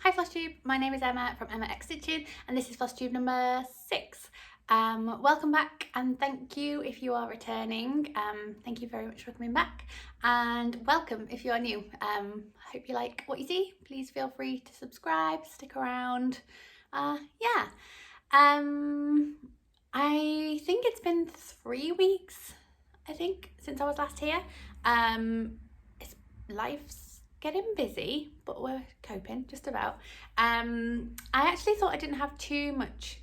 Hi Flosstube, my name is Emma from Emma X Stitching and this is Flosstube number 6. Welcome back and thank you if you are returning. Thank you very much for coming back and welcome if you are new. I hope you like what you see. Please feel free to subscribe, stick around. I think it's been 3 weeks, since I was last here. Life's getting busy, but we're coping just about. I actually thought I didn't have too much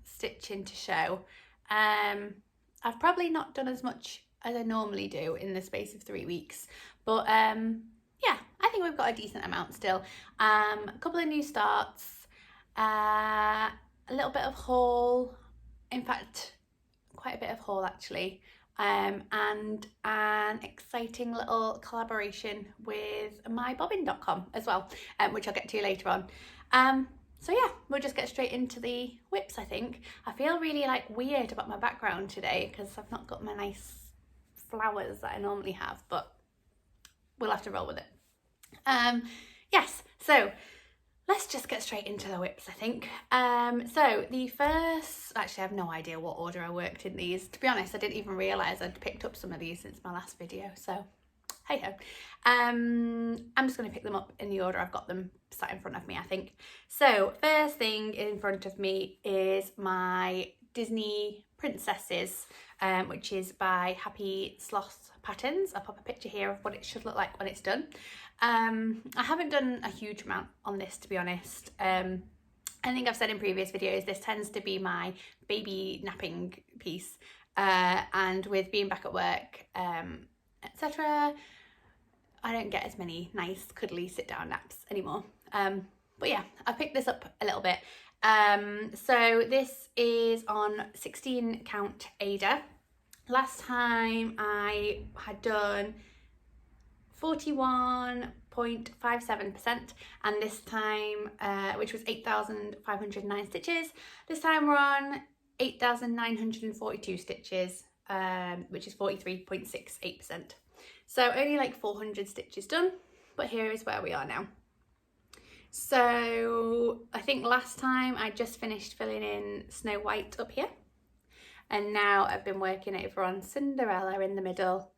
stitching to show. I've probably not done as much as I normally do in the space of 3 weeks, but yeah, I think we've got a decent amount still. A couple of new starts, a little bit of haul, in fact quite a bit of haul actually. And an exciting little collaboration with MyBobbincom as well, which I'll get to later on. So yeah, we'll just get straight into the whips, I think. I feel really weird about my background today because I've not got my nice flowers that I normally have, but we'll have to roll with it. Yes, so let's just get straight into the whips, I think. So the first, actually I have no idea what order I worked in these. To be honest, I didn't even realise I'd picked up some of these since my last video, so hey ho. I'm just going to pick them up in the order I've got them sat in front of me, I think. So first thing in front of me is my Disney Princesses, which is by Happy Sloth Patterns. I'll pop a picture here of what it should look like when it's done. I haven't done a huge amount on this, to be honest. I think I've said in previous videos, this tends to be my baby napping piece, and with being back at work, etc., I don't get as many nice cuddly sit down naps anymore. But yeah, I've picked this up a little bit. So this is on 16 count Ada. Last time I had done 41.57%, and this time, which was 8,509 stitches, this time we're on 8,942 stitches, which is 43.68%. So only 400 stitches done, but here is where we are now. So I think last time I just finished filling in Snow White up here, and now I've been working over on Cinderella in the middle.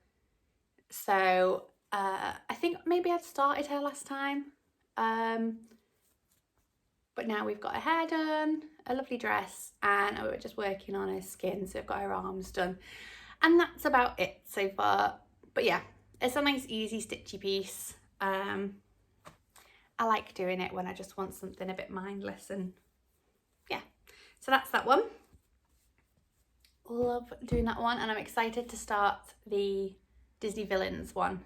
So I think maybe I'd started her last time, but now we've got her hair done, a lovely dress, and we're just working on her skin, so we've got her arms done, and that's about it so far. But yeah, it's a nice easy stitchy piece. I like doing it when I just want something a bit mindless, and yeah, so that's that one. Love doing that one, and I'm excited to start the Disney Villains one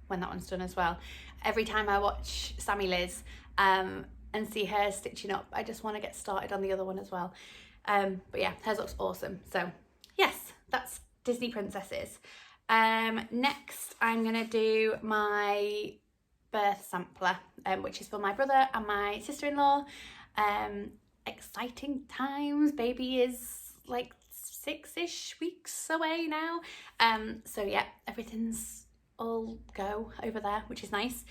when that one's done as well. Every time I watch Sammy Liz and see her stitching up, I just want to get started on the other one as well. But yeah, hers looks awesome. So yes, that's Disney Princesses. Next I'm gonna do my birth sampler, which is for my brother and my sister-in-law. Exciting times. Baby is 6-ish weeks away now. So yeah, everything's all go over there, which is nice.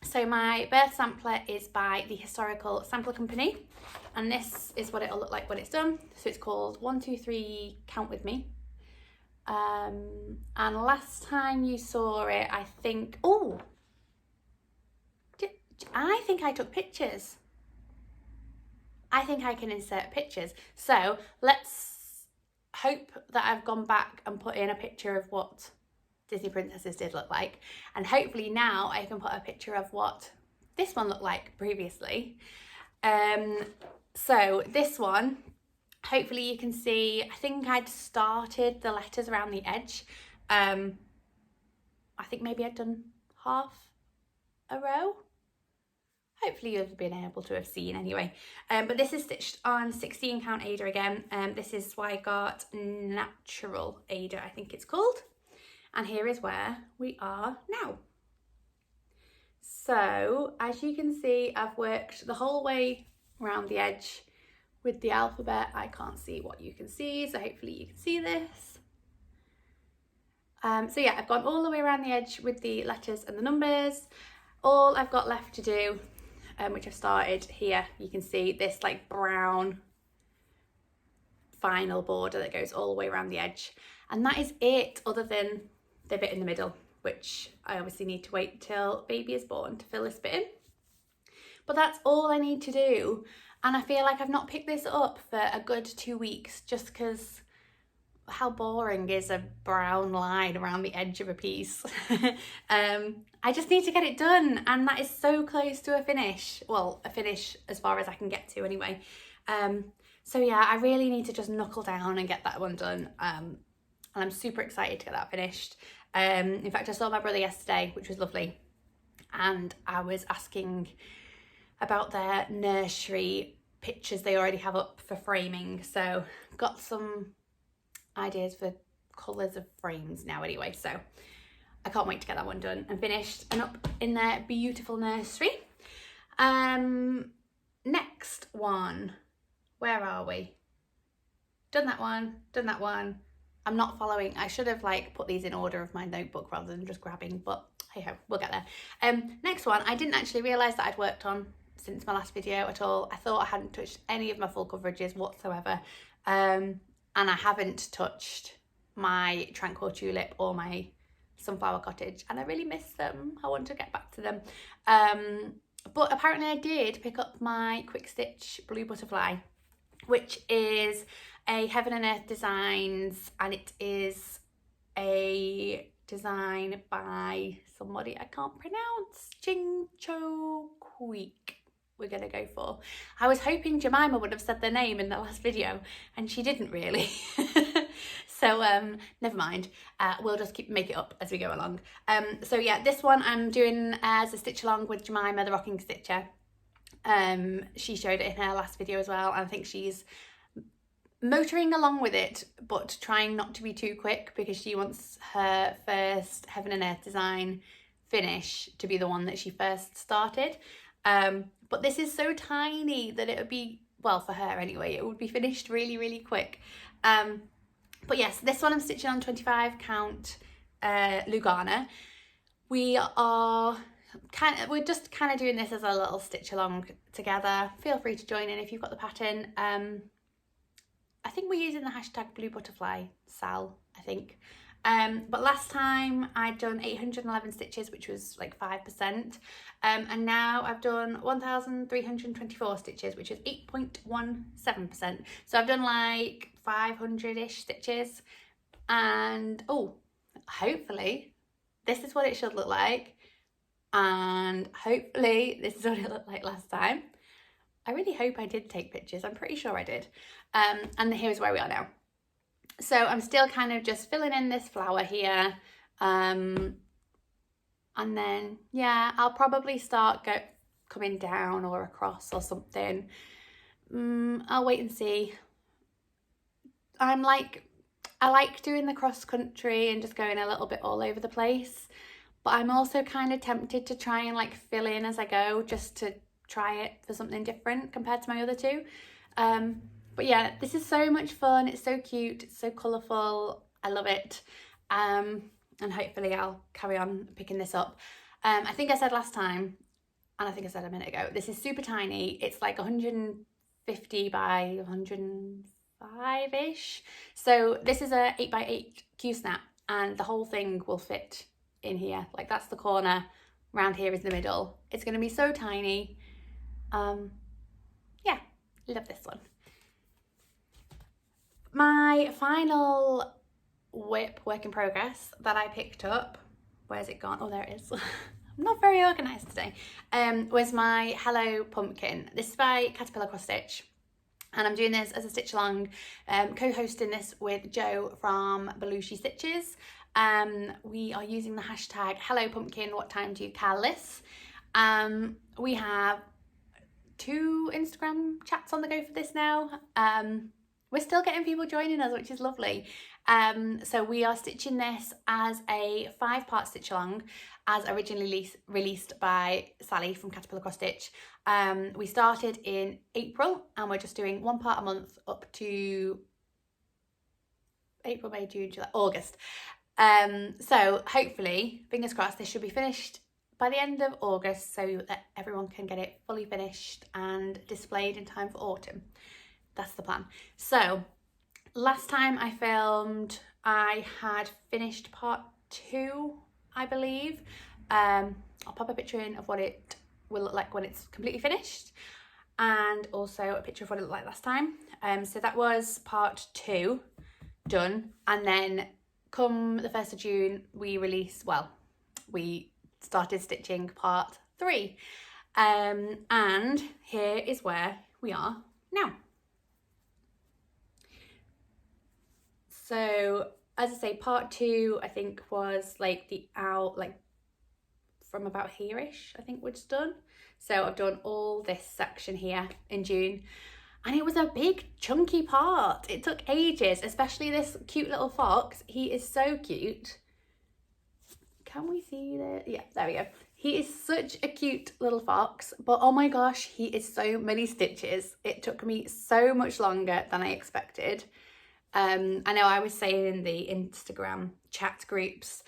So my birth sampler is by the Historical Sampler Company, and this is what it'll look like when it's done. So it's called 1, 2, 3 Count With Me. And last time you saw it, I think, I think I took pictures. I think I can insert pictures. So let's hope that I've gone back and put in a picture of what Disney Princesses did look like. And hopefully now I can put a picture of what this one looked like previously. So this one, hopefully you can see, I think I'd started the letters around the edge. I think maybe I'd done half a row. Hopefully you've been able to have seen anyway. But this is stitched on 16 count Ada again. This is Zweigart Natural Ada, I think it's called. And here is where we are now. So as you can see, I've worked the whole way around the edge with the alphabet. I can't see what you can see, so hopefully you can see this. So yeah, I've gone all the way around the edge with the letters and the numbers. All I've got left to do which I've started here. You can see this like brown vinyl border that goes all the way around the edge, and that is it, other than the bit in the middle, which I obviously need to wait till baby is born to fill this bit in. But that's all I need to do, and I feel like I've not picked this up for a good 2 weeks, just because how boring is a brown line around the edge of a piece. I just need to get it done, and that is so close to a finish. Well, a finish as far as I can get to anyway. So yeah, I really need to just knuckle down and get that one done. And I'm super excited to get that finished. In fact, I saw my brother yesterday, which was lovely. And I was asking about their nursery pictures they already have up for framing. So got some ideas for colours of frames now anyway. So I can't wait to get that one done and finished and up in their beautiful nursery. Next one. Where are we? Done that one. I'm not following. I should have like put these in order of my notebook rather than just grabbing, but hey ho, we'll get there. Next one, I didn't actually realise that I'd worked on since my last video at all. I thought I hadn't touched any of my full coverages whatsoever. And I haven't touched my Tranquil Tulip or my Sunflower Cottage, and I really miss them. I want to get back to them. But apparently I did pick up my Quick Stitch Blue Butterfly, which is a Heaven and Earth Designs, and it is a design by somebody I can't pronounce. Ching, Chou, Kuik we're gonna go for. I was hoping Jemima would have said their name in the last video, and she didn't really. So never mind, we'll just make it up as we go along. So yeah, this one I'm doing as a stitch along with Jemima, the rocking stitcher. She showed it in her last video as well, and I think she's motoring along with it, but trying not to be too quick, because she wants her first Heaven and Earth design finish to be the one that she first started. But this is so tiny that it would be, well, for her anyway, it would be finished really, really quick. But yes, this one I'm stitching on 25 count Lugana. We're just kind of doing this as a little stitch along together. Feel free to join in if you've got the pattern. I think we're using the hashtag Blue Butterfly Sal, I think. But last time I'd done 811 stitches, which was like 5%. And now I've done 1,324 stitches, which is 8.17%. So I've done like 500-ish stitches. And oh, hopefully this is what it should look like. And hopefully this is what it looked like last time. I really hope I did take pictures. I'm pretty sure I did. And here's where we are now. So I'm still kind of just filling in this flower here. And then, yeah, I'll probably start coming down or across or something. I'll wait and see. I like doing the cross country and just going a little bit all over the place. But I'm also kind of tempted to try and like fill in as I go, just to try it for something different compared to my other two. But yeah, this is so much fun. It's so cute. It's so colourful. I love it. And hopefully I'll carry on picking this up. I think I said last time, and I think I said a minute ago, this is super tiny. It's like 150 by 105-ish. So this is a 8x8 Q-snap, and the whole thing will fit in here. Like that's the corner, round here is the middle. It's going to be so tiny. Yeah, love this one. My final WIP work in progress that I picked up, where's it gone? Oh, there it is. I'm not very organised today. Was my Hello Pumpkin. This is by Caterpillar Cross Stitch, and I'm doing this as a stitch along, co-hosting this with Jo from Belushi Stitches. We are using the hashtag Hello Pumpkin, what time do you call this? We have 2 Instagram chats on the go for this now. We're still getting people joining us, which is lovely. So we are stitching this as a 5-part stitch along, as originally released by Sally from Caterpillar Cross Stitch. We started in April, and we're just doing 1 part a month up to April, May, June, July, August. So hopefully, fingers crossed, this should be finished by the end of August so that everyone can get it fully finished and displayed in time for autumn. That's the plan. So last time I filmed, I had finished part 2, I believe. I'll pop a picture in of what it will look like when it's completely finished, and also a picture of what it looked like last time. So that was part 2 done, and then come the 1st of June we started stitching part 3, and here is where we are now. So as I say, part 2 I think was like from about here-ish, I think was done. So I've done all this section here in June, and it was a big chunky part. It took ages, especially this cute little fox. He is so cute. Can we see that? Yeah, there we go. He is such a cute little fox, but oh my gosh, he is so many stitches. It took me so much longer than I expected. I know I was saying in the Instagram chat groups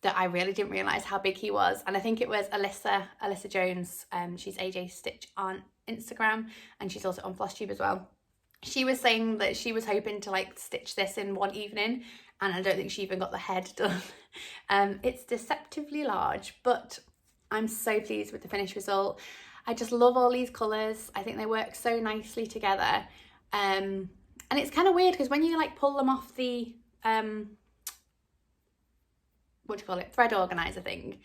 that I really didn't realise how big he was. And I think it was Alissa Jones, she's AJ Stitch on Instagram, and she's also on Flosstube as well. She was saying that she was hoping to like stitch this in one evening, and I don't think she even got the head done. It's deceptively large, but I'm so pleased with the finished result. I just love all these colours. I think they work so nicely together. And it's kind of weird because when you like pull them off the thread organizer thing,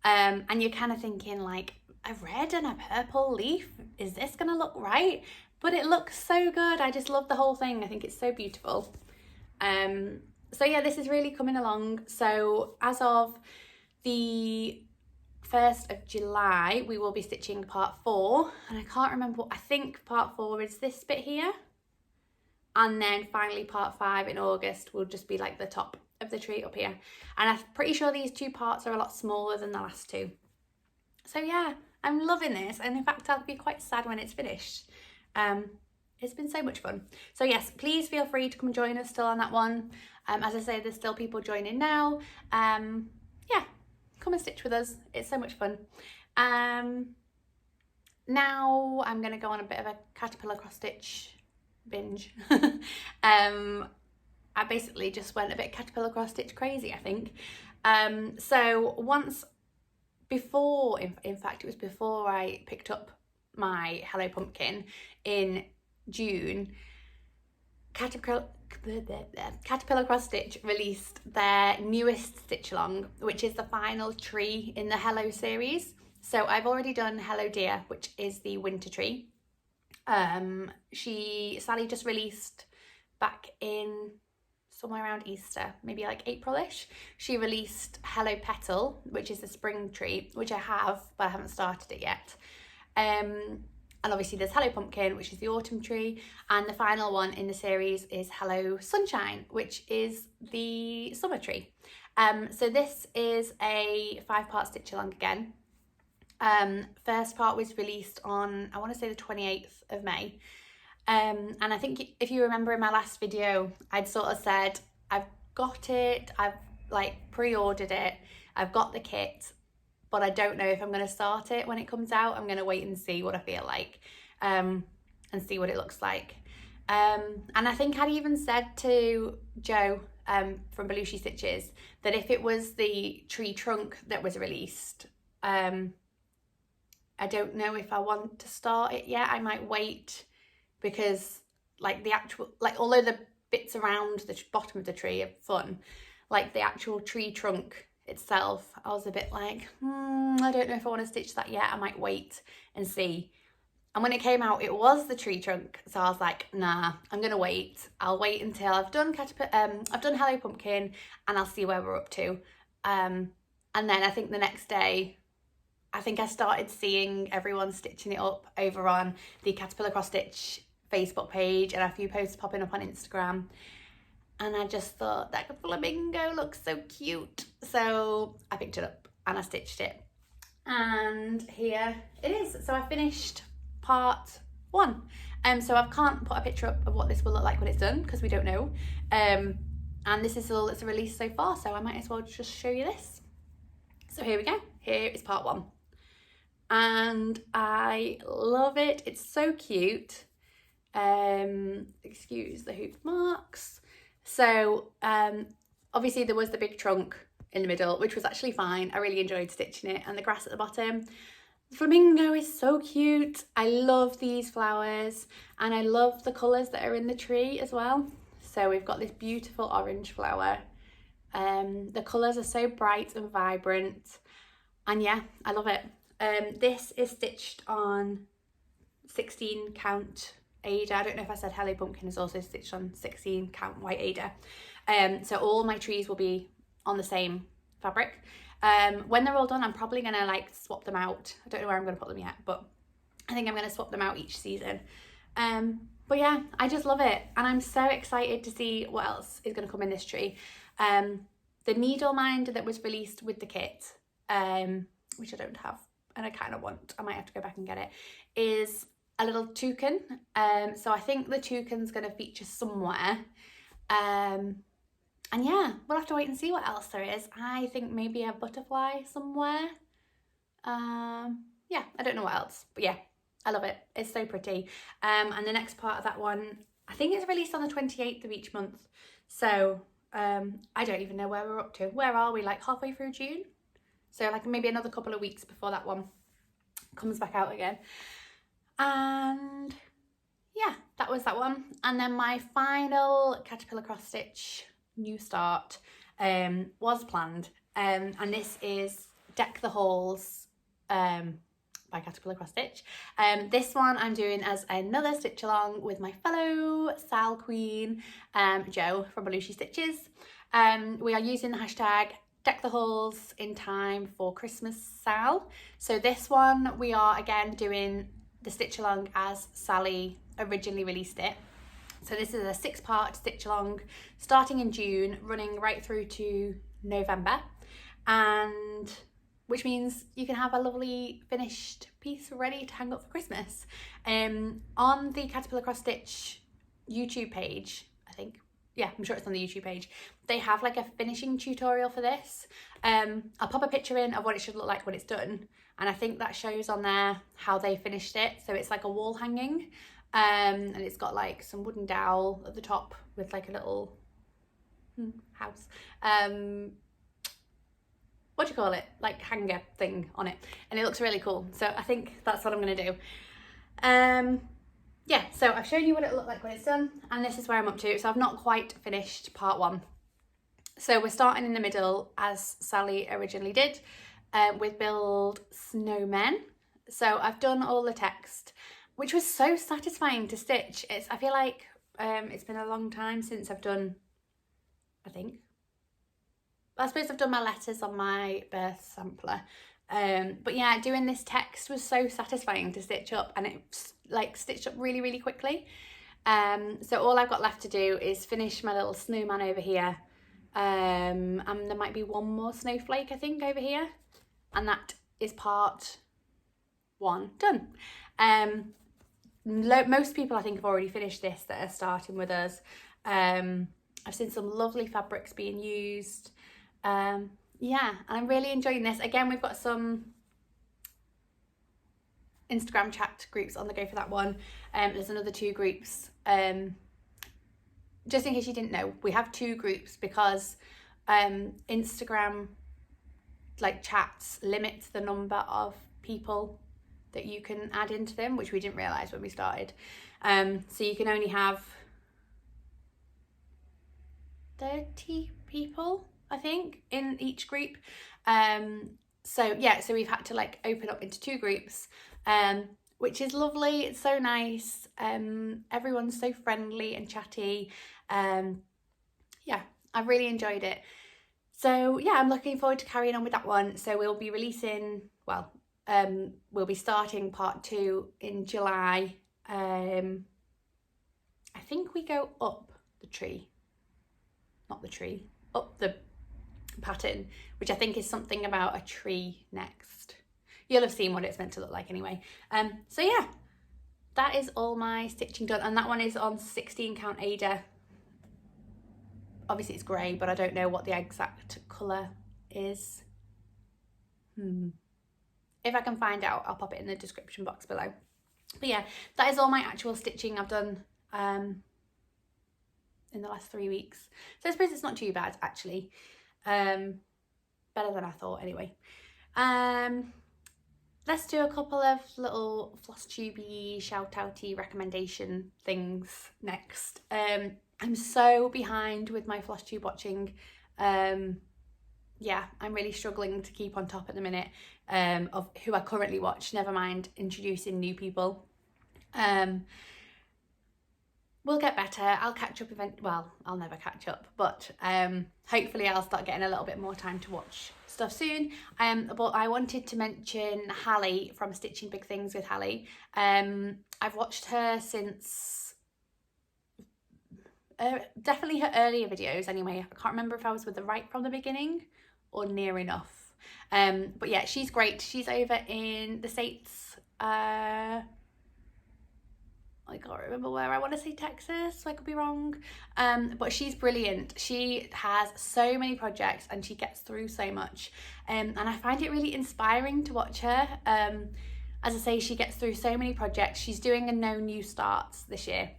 and you're kind of thinking like, a red and a purple leaf, is this gonna look right? But it looks so good. I just love the whole thing. I think it's so beautiful. So yeah, this is really coming along. So as of the 1st of July, we will be stitching part 4, and I can't remember, I think part 4 is this bit here, and then finally part 5 in August will just be like the top of the tree up here. And I'm pretty sure these 2 parts are a lot smaller than the last 2. So yeah, I'm loving this, and in fact I'll be quite sad when it's finished. It's been so much fun. So yes, please feel free to come join us still on that one. As I say, there's still people joining now. Yeah, come and stitch with us. It's so much fun. Now I'm going to go on a bit of a caterpillar cross stitch binge. I basically just went a bit caterpillar cross stitch crazy, I think. So in fact it was before I picked up my Hello Pumpkin in June, Caterpillar Cross Stitch released their newest stitch along, which is the final tree in the Hello series. So I've already done Hello Dear, which is the winter tree. Sally just released back in somewhere around Easter, maybe like April-ish, she released Hello Petal, which is the spring tree, which I have, but I haven't started it yet. And obviously there's Hello Pumpkin, which is the autumn tree, and the final one in the series is Hello Sunshine, which is the summer tree. So this is a 5-part stitch along again. First part was released on, I want to say the 28th of May. And I think if you remember in my last video, I'd sort of said, I've got it, I've like pre-ordered it, I've got the kit, but I don't know if I'm going to start it when it comes out. I'm going to wait and see what I feel like, and see what it looks like. And I think I'd even said to Joe from Belushi Stitches that if it was the tree trunk that was released, I don't know if I want to start it yet. I might wait, because like the actual, like although the bits around the bottom of the tree are fun, like the actual tree trunk itself, I was a bit like, I don't know if I want to stitch that yet. I might wait and see. And when it came out, it was the tree trunk, so I was like, nah, I'm gonna wait. I'll wait until I've done Hello Pumpkin, and I'll see where we're up to. And then I think the next day, I think I started seeing everyone stitching it up over on the Caterpillar Cross Stitch Facebook page, and a few posts popping up on Instagram. And I just thought that flamingo looks so cute. So I picked it up and I stitched it. And here it is. So I finished part 1. So I can't put a picture up of what this will look like when it's done, because we don't know. And this is all that's released so far, so I might as well just show you this. So here we go, here is part 1. And I love it, it's so cute. Excuse the hoof marks. So obviously there was the big trunk in the middle, which was actually fine. I really enjoyed stitching it, and the grass at the bottom. The flamingo is so cute. I love these flowers, and I love the colours that are in the tree as well. So we've got this beautiful orange flower. The colours are so bright and vibrant, and yeah, I love it. This is stitched on 16 count Ada. I don't know if I said Hallie Pumpkin is also stitched on 16 count white Ada. So all my trees will be on the same fabric. When they're all done, I'm probably gonna like swap them out. I don't know where I'm gonna put them yet, but I think I'm gonna swap them out each season. But yeah, I just love it, and I'm so excited to see what else is gonna come in this tree. The needle minder that was released with the kit, which I don't have and I kind of want, I might have to go back and get it, is a little toucan. So I think the toucan's gonna feature somewhere. And yeah, we'll have to wait and see what else there is. I think maybe a butterfly somewhere. Yeah, I don't know what else, but yeah, I love it. It's so pretty. And the next part of that one, I think it's released on the 28th of each month. So I don't even know where we're up to. Where are we? Like halfway through June? So like maybe another couple of weeks before that one comes back out again. And yeah, that was that one. And then my final caterpillar cross stitch new start was planned, and this is Deck the Halls by Caterpillar Cross Stitch. This one I'm doing as another stitch along with my fellow Sal Queen, Jo from Belushi Stitches. We are using the hashtag Deck the Halls in time for Christmas Sal. So this one we are again doing the stitch along as Sally originally released it. So this is a 6-part stitch along starting in June, running right through to November, and which means you can have a lovely finished piece ready to hang up for Christmas. On the Caterpillar Cross Stitch YouTube page, I think, yeah, I'm sure it's on the YouTube page, they have like a finishing tutorial for this. I'll pop a picture in of what it should look like when it's done, and I think that shows on there how they finished it. So it's like a wall hanging. And it's got like some wooden dowel at the top with like a little house. What do you call it? Like hanger thing on it. And it looks really cool. So I think that's what I'm going to do. Yeah, so I've shown you what it looked like when it's done. And this is where I'm up to. So I've not quite finished part 1. So we're starting in the middle as Sally originally did with Build Snowmen. So I've done all the text, which was so satisfying to stitch. I feel like it's been a long time since I've done, I suppose I've done my letters on my birth sampler. But yeah, doing this text was so satisfying to stitch up, and it's like stitched up really, really quickly. So all I've got left to do is finish my little snowman over here. And there might be one more snowflake, I think, over here. And that is part 1 done. Most people I think have already finished this that are starting with us. I've seen some lovely fabrics being used. Yeah, and I'm really enjoying this. Again, we've got some Instagram chat groups on the go for that one. There's another 2 groups. Just in case you didn't know, we have 2 groups because Instagram like chats limit the number of people that you can add into them, which we didn't realise when we started. So you can only have 30 people, I think, in each group. So yeah, so we've had to like open up into 2 groups, which is lovely. It's so nice. Everyone's so friendly and chatty. Yeah, I've really enjoyed it. So yeah, I'm looking forward to carrying on with that one. So we'll be releasing, well, we'll be starting part 2 in July. I think we go up the tree, not the tree, up the pattern, which I think is something about a tree next. You'll have seen what it's meant to look like anyway. So yeah, that is all my stitching done, and that one is on 16 count Ada. Obviously it's grey, but I don't know what the exact colour is. If I can find out, I'll pop it in the description box below. But yeah, that is all my actual stitching I've done in the last 3 weeks. So I suppose it's not too bad, actually. Better than I thought, anyway. Let's do a couple of little Flosstube shout-outy recommendation things next. I'm so behind with my Flosstube watching. Yeah, I'm really struggling to keep on top at the minute of who I currently watch, never mind introducing new people. We'll get better. I'll catch up well, I'll never catch up, but hopefully I'll start getting a little bit more time to watch stuff soon. But I wanted to mention Hallie from Stitching Big Things with Hallie. I've watched her since definitely her earlier videos anyway. I can't remember if I was with her right from the beginning or near enough. But yeah, she's great. She's over in the States. I can't remember where. I want to say Texas, so I could be wrong. But she's brilliant. She has so many projects and she gets through so much. And I find it really inspiring to watch her. As I say, she gets through so many projects. She's doing a no new starts this year.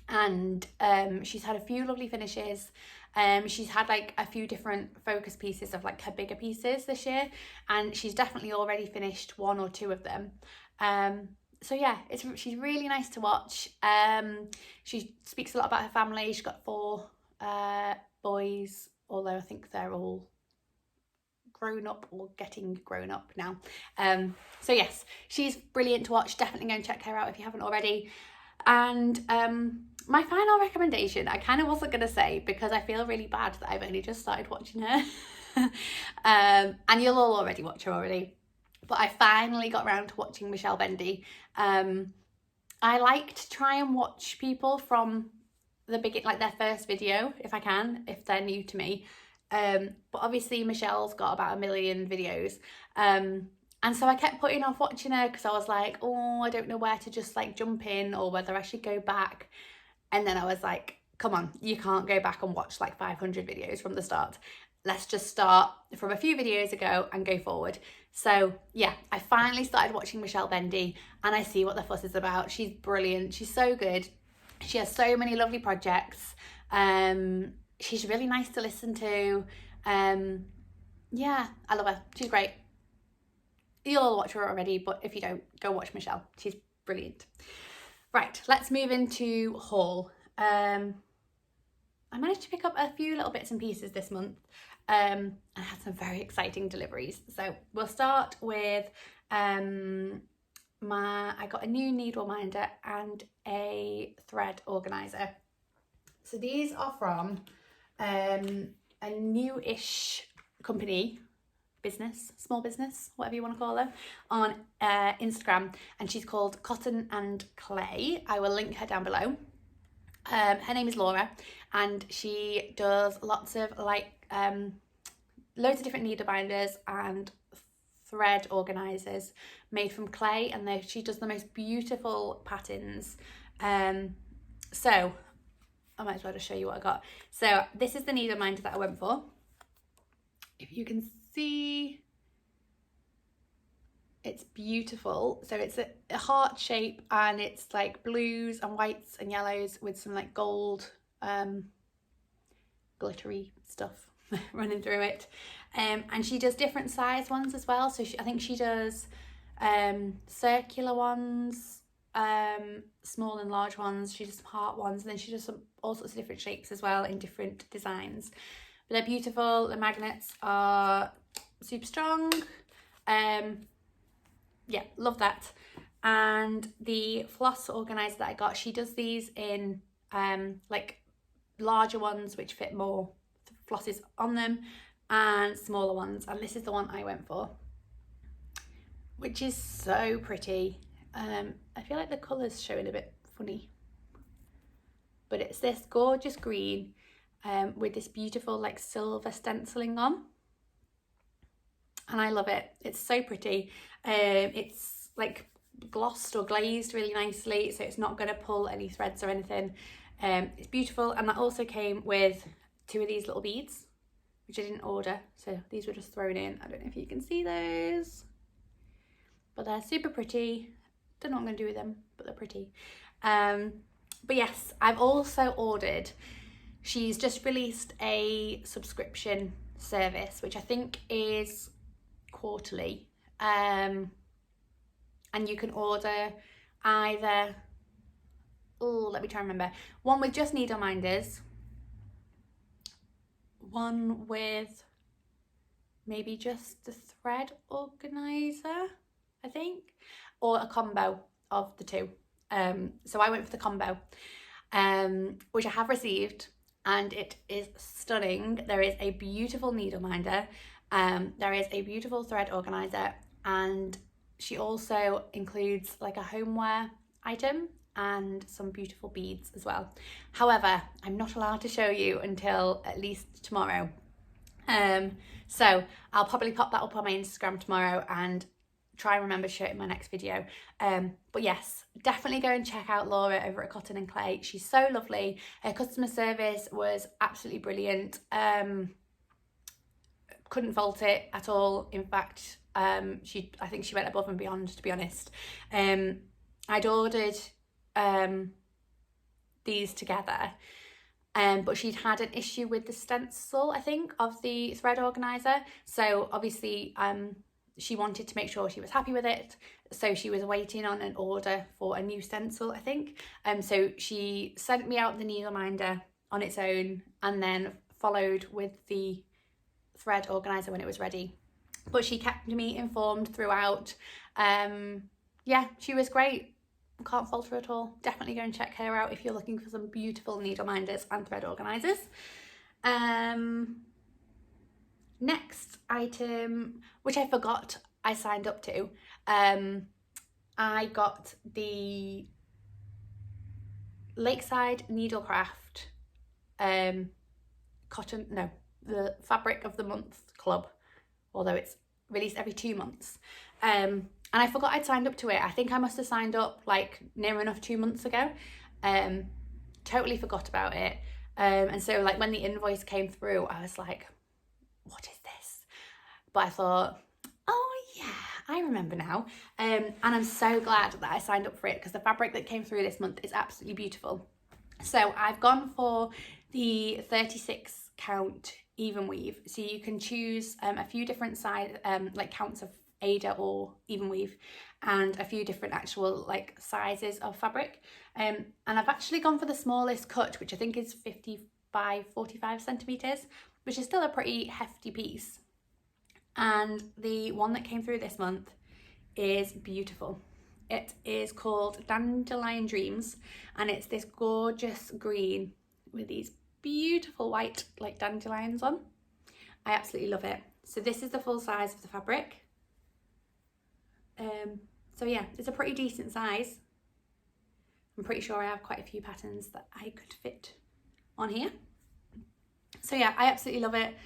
And she's had a few lovely finishes. She's had like a few different focus pieces of like her bigger pieces this year. And she's definitely already finished 1 or 2 of them. So yeah, she's really nice to watch. She speaks a lot about her family. She's got 4 boys, although I think they're all grown up or getting grown up now. So yes, she's brilliant to watch. Definitely go and check her out if you haven't already. And my final recommendation, I kind of wasn't going to say because I feel really bad that I've only just started watching her. And you'll all already watch her already. But I finally got around to watching Michelle Bendy. I like to try and watch people from the beginning, like their first video, if I can, if they're new to me. But obviously Michelle's got about 1 million videos. And so I kept putting off watching her because I was like, oh, I don't know where to just like jump in or whether I should go back. And then I was like, come on, you can't go back and watch like 500 videos from the start. Let's just start from a few videos ago and go forward. So yeah, I finally started watching Michelle Bendy and I see what the fuss is about. She's brilliant. She's so good. She has so many lovely projects. She's really nice to listen to. Yeah, I love her. She's great. You'll all watch her already, but if you don't, go watch Michelle. She's brilliant. Right, let's move into haul. I managed to pick up a few little bits and pieces this month. I had some very exciting deliveries. So we'll start with I got a new needle minder and a thread organizer. So these are from a new-ish company, small business, whatever you want to call her, on Instagram, and she's called Cotton and Clay. I will link her down below. Her name is Laura, and she does lots of like loads of different needle binders and thread organizers made from clay, and she does the most beautiful patterns. So I might as well just show you what I got. So this is the needle minder that I went for. If you can see, it's beautiful. So it's a heart shape, and it's like blues and whites and yellows with some like gold glittery stuff running through it. And she does different size ones as well. So I think she does circular ones, small and large ones. She does some heart ones, and then she does all sorts of different shapes as well in different designs. But they're beautiful. The magnets are super strong. Yeah, love that. And the floss organizer that I got, she does these in like larger ones which fit more flosses on them, and smaller ones, and this is the one I went for, which is so pretty. I feel like the colour's showing a bit funny, but it's this gorgeous green with this beautiful like silver stenciling on, and I love it. It's so pretty. It's like glossed or glazed really nicely, so it's not going to pull any threads or anything. It's beautiful, and that also came with 2 of these little beads. which I didn't order. So these were just thrown in. I don't know if you can see those, but they're super pretty. Don't know what I'm going to do with them, but they're pretty. But yes, I've also ordered, she's just released a subscription service, which I think is quarterly. And you can order either, let me try and remember, one with just needle minders, one with maybe just the thread organizer, I think, or a combo of the two. So I went for the combo, which I have received, and it is stunning. There is a beautiful needle minder, there is a beautiful thread organizer, and she also includes like a homeware item and some beautiful beads as well. However, I'm not allowed to show you until at least tomorrow. So I'll probably pop that up on my Instagram tomorrow and try and remember to show it in my next video. But yes, definitely go and check out Laura over at Cotton and Clay. She's so lovely. Her customer service was absolutely brilliant. Couldn't fault it at all. In fact, I think she went above and beyond, to be honest. I'd ordered these together, but she'd had an issue with the stencil, I think, of the thread organizer. So obviously she wanted to make sure she was happy with it, so she was waiting on an order for a new stencil, I think. So she sent me out the needle minder on its own and then followed with the thread organizer when it was ready. But she kept me informed throughout. Yeah, she was great. Can't fault her at all. Definitely go and check her out if you're looking for some beautiful needle minders and thread organizers. Next item, which I forgot I signed up to, I got the Lakeside Needlecraft the Fabric of the Month Club, although it's released every 2 months. And I forgot I'd signed up to it. I think I must have signed up like near enough 2 months ago. Totally forgot about it. And so like when the invoice came through, I was like, what is this? But I thought, oh yeah, I remember now. And I'm so glad that I signed up for it, because the fabric that came through this month is absolutely beautiful. So I've gone for the 36 count even weave. So you can choose a few different size, like counts of Ada or even weave, and a few different actual like sizes of fabric. And I've actually gone for the smallest cut, which I think is 45 centimeters, which is still a pretty hefty piece. And the one that came through this month is beautiful. It is called Dandelion Dreams, and it's this gorgeous green with these beautiful white like dandelions on. I absolutely love it. So this is the full size of the fabric. So yeah, it's a pretty decent size. I'm pretty sure I have quite a few patterns that I could fit on here. So yeah, I absolutely love it.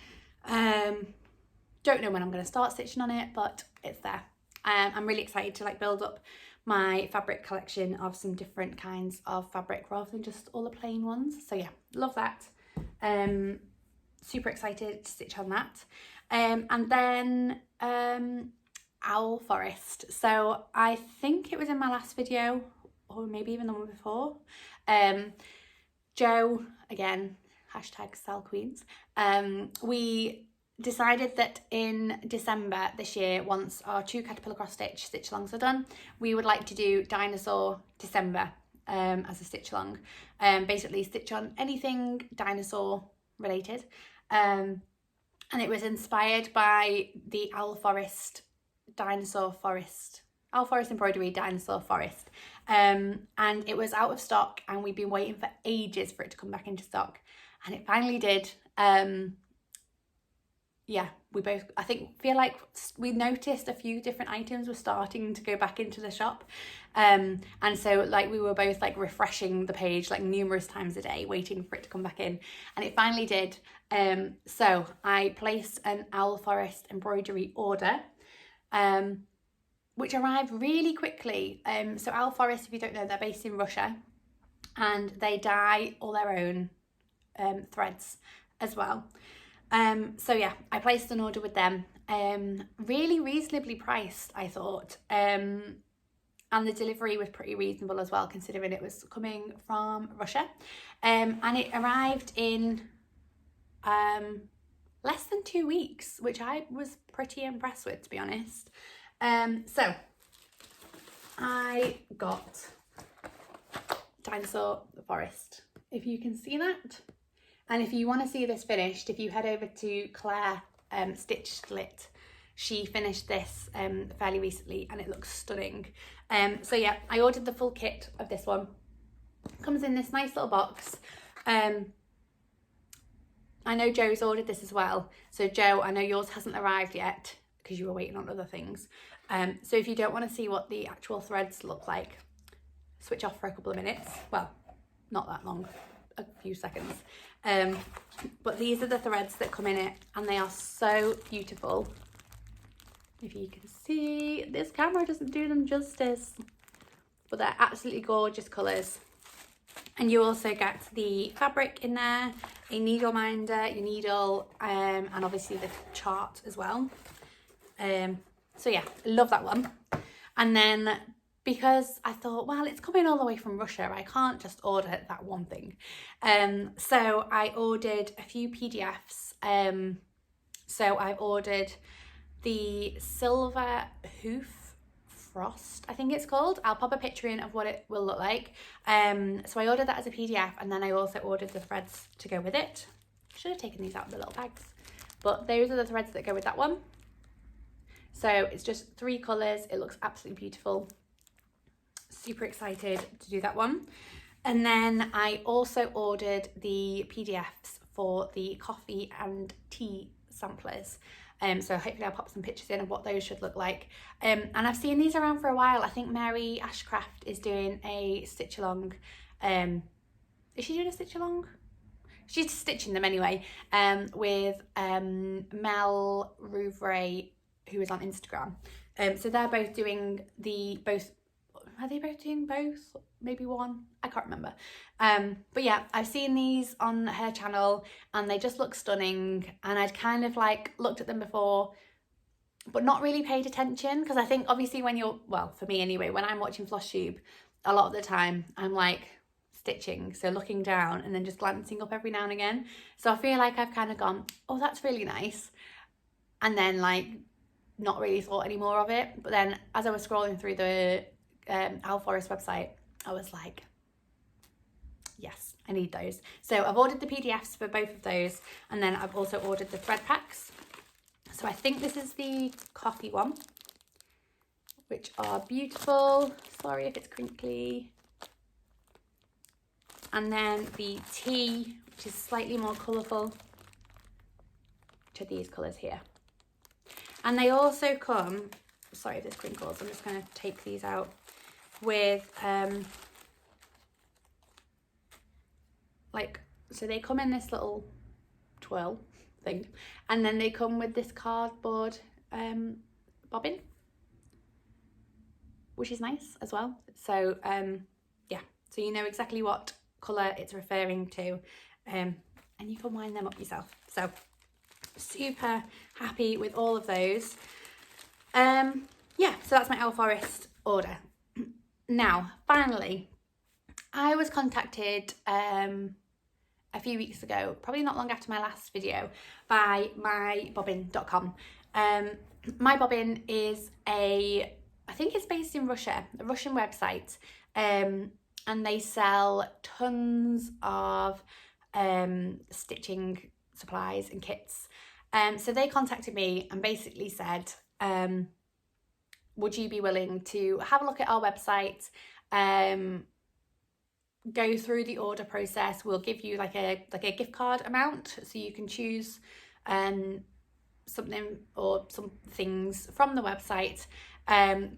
Don't know when I'm going to start stitching on it, but it's there. I'm really excited to like build up my fabric collection of some different kinds of fabric rather than just all the plain ones. So yeah, love that. Super excited to stitch on that. And then Owl Forest. So I think it was in my last video, or maybe even the one before. Joe, again, hashtag Sell Queens. We decided that in December this year, once our 2 caterpillar cross stitch alongs are done, we would like to do Dinosaur December as a stitch along. Basically stitch on anything dinosaur related. And it was inspired by the Owl Forest embroidery dinosaur forest. And it was out of stock, and we've been waiting for ages for it to come back into stock, and it finally did. Yeah, we both, I think, feel like we noticed a few different items were starting to go back into the shop. And so like we were both like refreshing the page like numerous times a day, waiting for it to come back in, and it finally did. So I placed an Owl Forest embroidery order, which arrived really quickly. So Owl Forest, if you don't know, they're based in Russia, and they dye all their own threads as well. So yeah, I placed an order with them, really reasonably priced, I thought, and the delivery was pretty reasonable as well, considering it was coming from Russia, and it arrived in less than 2 weeks, which I was pretty impressed with, to be honest. So I got Dinosaur Forest, if you can see that. And if you want to see this finished, if you head over to Claire Stitch Slit, she finished this fairly recently and it looks stunning. So yeah, I ordered the full kit of this one. It comes in this nice little box. I know Joe's ordered this as well. So Joe, I know yours hasn't arrived yet because you were waiting on other things. So if you don't want to see what the actual threads look like, switch off for a couple of minutes. Well, not that long, a few seconds. But these are the threads that come in it and they are so beautiful. If you can see, this camera doesn't do them justice, but they're absolutely gorgeous colours. And you also get the fabric in there, a needle minder, your needle, and obviously the chart as well. So yeah, I love that one. And then because I thought, well, it's coming all the way from Russia, I can't just order that one thing. So I ordered a few PDFs. So I ordered the Silver Hoof Frost, I think it's called. I'll pop a picture in of what it will look like. So I ordered that as a PDF, and then I also ordered the threads to go with it. Should have taken these out of the little bags, but those are the threads that go with that one. So it's just 3 colours. It looks absolutely beautiful. Super excited to do that one. And then I also ordered the PDFs for the coffee and tea samplers. So hopefully I'll pop some pictures in of what those should look like. And I've seen these around for a while. I think Mary Ashcraft is doing a stitch along. Is she doing a stitch along? She's stitching them anyway, with Mel Rouvray, who is on Instagram. So they're both doing are they both doing both? Maybe one? I can't remember. But yeah, I've seen these on her channel and they just look stunning. And I'd kind of like looked at them before, but not really paid attention. Because I think obviously when you're, well, for me anyway, when I'm watching Flosstube, a lot of the time I'm like stitching. So looking down and then just glancing up every now and again. So I feel like I've kind of gone, oh, that's really nice. And then like not really thought any more of it. But then as I was scrolling through the Owl Forest website, I was like, yes, I need those. So I've ordered the PDFs for both of those, and then I've also ordered the thread packs. So I think this is the coffee one, which are beautiful. Sorry if it's crinkly. And then the tea, which is slightly more colourful, to these colours here. And they also come, sorry if this crinkles, I'm just going to take these out, with so they come in this little twirl thing, and then they come with this cardboard bobbin, which is nice as well. So yeah, so you know exactly what colour it's referring to, and you can wind them up yourself. So super happy with all of those. Yeah, so that's my Owl Forest order. Now, finally, I was contacted a few weeks ago, probably not long after my last video, by MyBobbincom. MyBobbin is I think it's based in Russia, a Russian website, and they sell tons of stitching supplies and kits. So they contacted me and basically said, would you be willing to have a look at our website, go through the order process? We'll give you like a gift card amount, so you can choose something or some things from the website,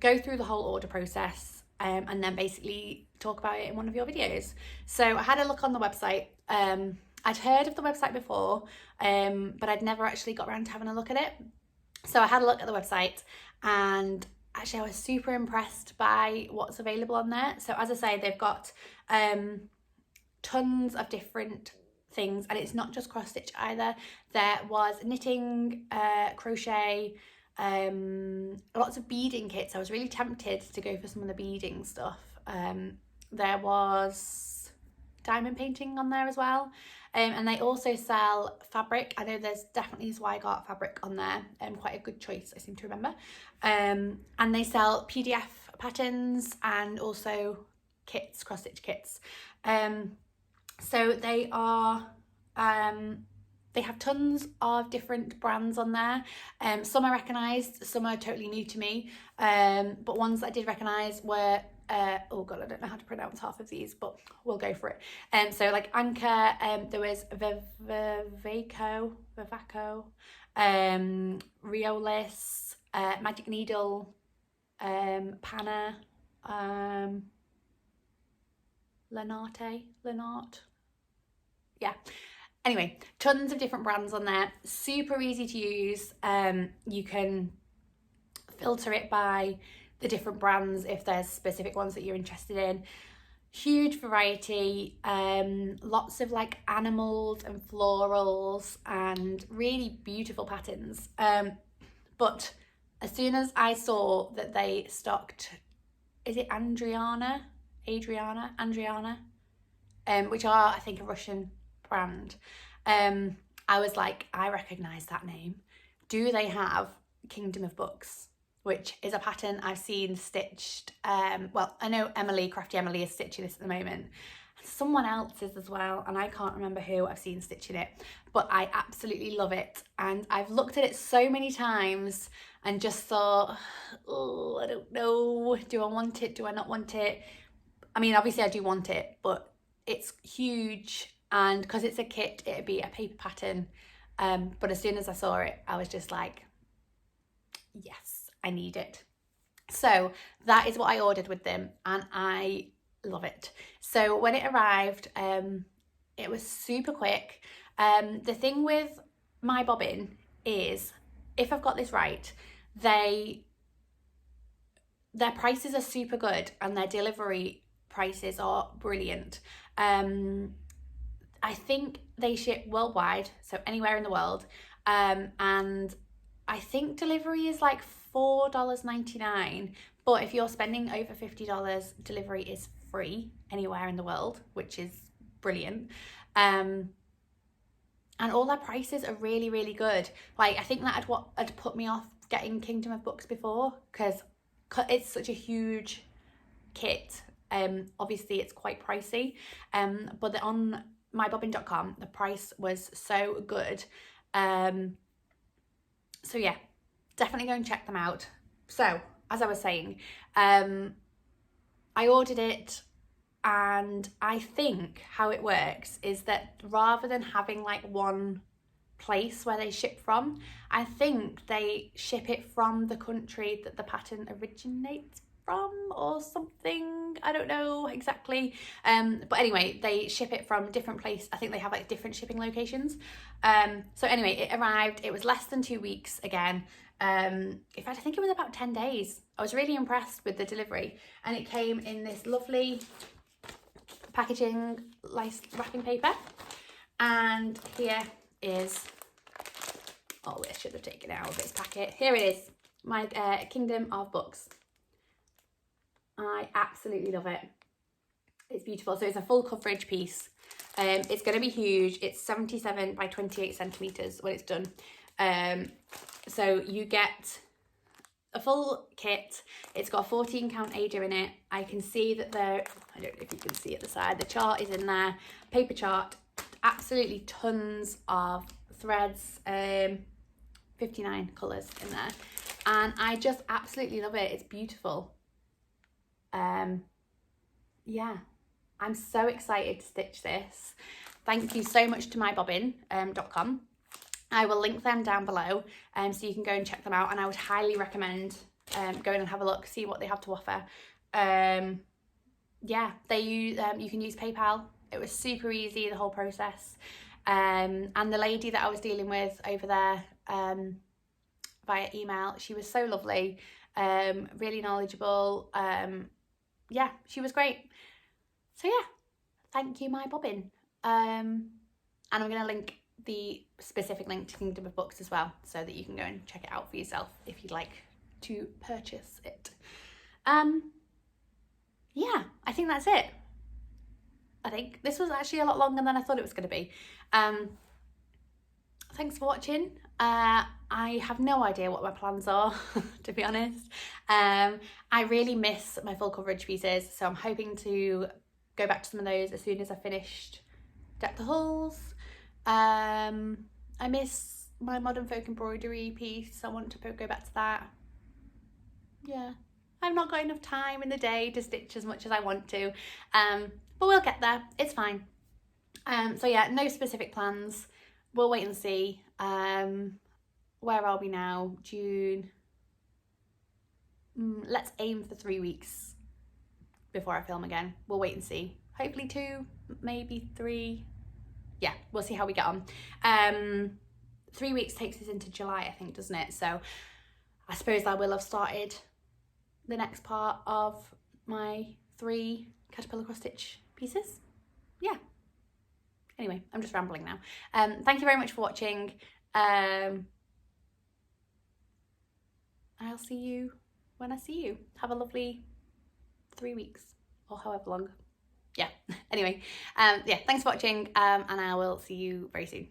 go through the whole order process, and then basically talk about it in one of your videos. So I had a look on the website. I'd heard of the website before, but I'd never actually got around to having a look at it. So I had a look at the website, and actually I was super impressed by what's available on there. So as I say, they've got tons of different things, and it's not just cross stitch either. There was knitting, crochet, lots of beading kits. I was really tempted to go for some of the beading stuff. There was diamond painting on there as well, and they also sell fabric. I know there's definitely Zweigart fabric on there, quite a good choice, I seem to remember. And they sell PDF patterns and also kits, cross stitch kits. So they are they have tons of different brands on there. Some I recognised, some are totally new to me, but ones that I did recognise were oh god, I don't know how to pronounce half of these, but we'll go for it. So like Anchor, there was Vivaco, Riolis, Magic Needle, Panna, Lenart. Yeah. Anyway, tons of different brands on there. Super easy to use. You can filter it by the different brands if there's specific ones that you're interested in. Huge variety, lots of like animals and florals and really beautiful patterns. But as soon as I saw that they stocked, is it Adriana, which are, I think, a Russian brand, I was like, I recognise that name. Do they have Kingdom of Books, which is a pattern I've seen stitched? Well, I know Crafty Emily is stitching this at the moment. Someone else is as well, and I can't remember who I've seen stitching it, but I absolutely love it. And I've looked at it so many times and just thought, oh, I don't know. Do I want it? Do I not want it? I mean, obviously I do want it, but it's huge, and because it's a kit, it'd be a paper pattern. But as soon as I saw it, I was just like, yes, I need it. So that is what I ordered with them, and I love it. So when it arrived, it was super quick. The thing with My Bobbin is, if I've got this right, their prices are super good and their delivery prices are brilliant. I think they ship worldwide, so anywhere in the world, and I think delivery is like $4.99, but if you're spending over $50, delivery is free anywhere in the world, which is brilliant. And all their prices are really, really good. Like, I think that had put me off getting Kingdom of Books before, because it's such a huge kit. Obviously it's quite pricey, but on MyBobbincom the price was so good. So yeah, definitely go and check them out. So as I was saying, I ordered it, and I think how it works is that rather than having like one place where they ship from, I think they ship it from the country that the pattern originates from or something. I don't know exactly, but anyway, they ship it from different places. I think they have like different shipping locations. So anyway, it arrived. It was less than 2 weeks again. In fact, I think it was about 10 days. I was really impressed with the delivery, and it came in this lovely packaging, nice wrapping paper. And here is, oh, I should have taken it out of this packet. Here it is, my Kingdom of Books. I absolutely love it. It's beautiful. So it's a full coverage piece. It's going to be huge. It's 77 by 28 centimeters when it's done. So you get a full kit. It's got a 14 count Ada in it. I can see that there, I don't know if you can see at the side, the chart is in there, paper chart, absolutely tons of threads, 59 colours in there. And I just absolutely love it. It's beautiful. Yeah, I'm so excited to stitch this. Thank you so much to MyBobbincom. I will link them down below, so you can go and check them out, and I would highly recommend going and have a look, see what they have to offer. Yeah, they use you can use PayPal. It was super easy, the whole process. And the lady that I was dealing with over there via email, she was so lovely, really knowledgeable. Yeah, she was great. So yeah, thank you, My Bobbin. And I'm going to link the specific link to Kingdom of Books as well, so that you can go and check it out for yourself if you'd like to purchase it. Yeah, I think that's it. I think this was actually a lot longer than I thought it was going to be. Thanks for watching. I have no idea what my plans are, to be honest. I really miss my full coverage pieces, so I'm hoping to go back to some of those as soon as I've finished Deck the Halls. I miss my Modern Folk embroidery piece. I want to go back to that. Yeah, I've not got enough time in the day to stitch as much as I want to, but we'll get there. It's fine. So yeah, no specific plans. We'll wait and see. Where are we now? June. Let's aim for 3 weeks before I film again. We'll wait and see. Hopefully 2, maybe 3. Yeah, we'll see how we get on. 3 weeks takes us into July, I think, doesn't it? So I suppose I will have started the next part of my 3 caterpillar cross stitch pieces. Yeah. Anyway, I'm just rambling now. Thank you very much for watching. I'll see you when I see you. Have a lovely 3 weeks or however long. Yeah, anyway, yeah, thanks for watching, and I will see you very soon.